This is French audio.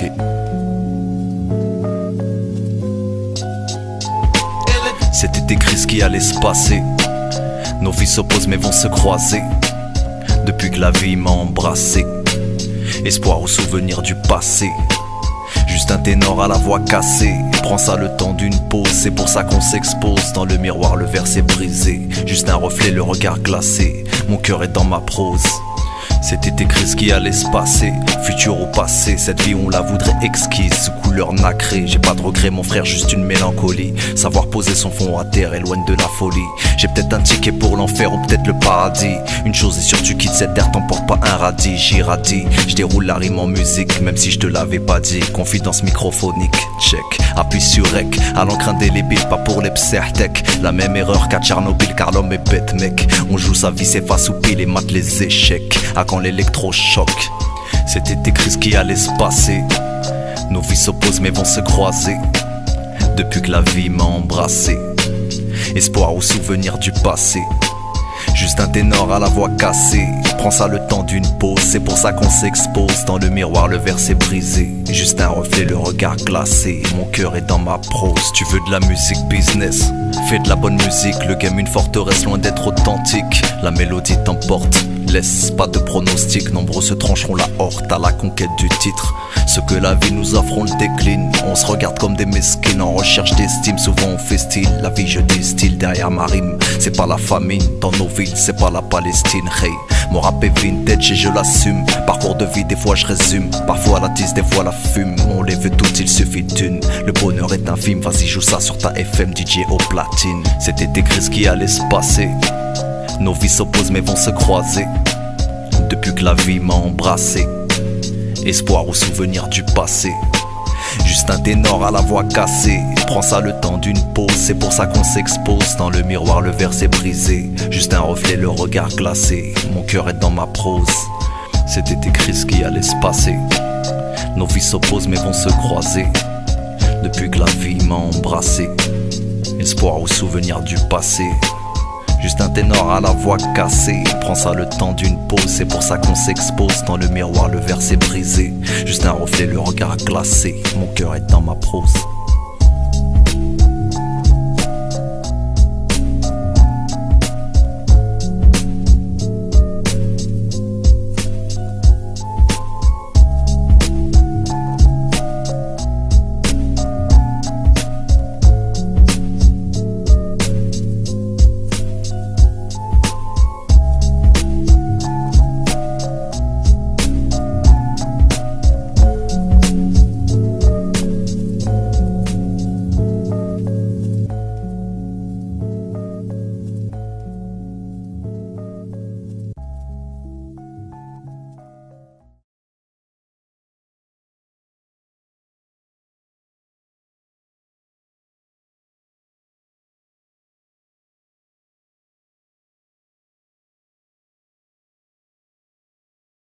Ok. C'était écrit ce qui allait se passer. Nos vies s'opposent mais vont se croiser. Depuis que la vie m'a embrassé. Espoir ou souvenir du passé. Juste un ténor à la voix cassée. Prends ça le temps d'une pause. C'est pour ça qu'on s'expose. Dans le miroir le verre s'est brisé. Juste un reflet, le regard glacé. Mon cœur est dans ma prose. C'était écrit ce qui allait se passer. Futur ou passé, cette vie on la voudrait exquise, sous couleur nacrée. J'ai pas de regret mon frère, juste une mélancolie. Savoir poser son fond à terre, éloigne de la folie. J'ai peut-être un ticket pour l'enfer ou peut-être le paradis. Une chose est sûre, tu quittes cette terre, t'emportes pas un radis. J'irradie, je déroule la rime en musique, même si je te l'avais pas dit. Confidence microphonique, check, appuie sur rec. À l'encre indélébile, pas pour les psertec. La même erreur qu'à Tchernobyl, car l'homme est bête mec. On joue sa vie, s'efface ou pile et mate les échecs. À quand l'électrochoc. C'était écrit ce qui allait se passer. Nos vies s'opposent mais vont se croiser. Depuis que la vie m'a embrassé. Espoir ou souvenir du passé. Juste un ténor à la voix cassée. Prends ça le temps d'une pause. C'est pour ça qu'on s'expose. Dans le miroir le verre s'est brisé. Juste un reflet, le regard glacé. Mon cœur est dans ma prose. Tu veux de la musique business, fais de la bonne musique. Le game une forteresse loin d'être authentique. La mélodie t'emporte, laisse pas de pronostic. Nombreux se trancheront la horte à la conquête du titre. Ce que la vie nous offre on le décline. On se regarde comme des mesquines en recherche d'estime. Souvent on fait style, la vie je distille derrière ma rime. C'est pas la famine dans nos villes, c'est pas la Palestine. Hey, mon rap est vintage et je l'assume. Parcours de vie des fois je résume. Parfois la tisse, des fois la fume. On les veut toutes, il suffit d'une. Le bonheur est infime, vas-y joue ça sur ta FM DJ au platine. C'était écrit ce qui allait se passer. Nos vies s'opposent mais vont se croiser. Depuis que la vie m'a embrassé. Espoir ou souvenir du passé. Juste un ténor à la voix cassée. Prends ça le temps d'une pause. C'est pour ça qu'on s'expose. Dans le miroir le verre s'est brisé. Juste un reflet, le regard glacé. Mon cœur est dans ma prose. C'était écrit ce qui allait se passer. Nos vies s'opposent mais vont se croiser. Depuis que la vie m'a embrassé. Espoir ou souvenir du passé. Juste un ténor à la voix cassée. Prends ça le temps d'une pause. C'est pour ça qu'on s'expose. Dans le miroir le verre s'est brisé. Juste un reflet, le regard glacé. Mon cœur est dans ma prose.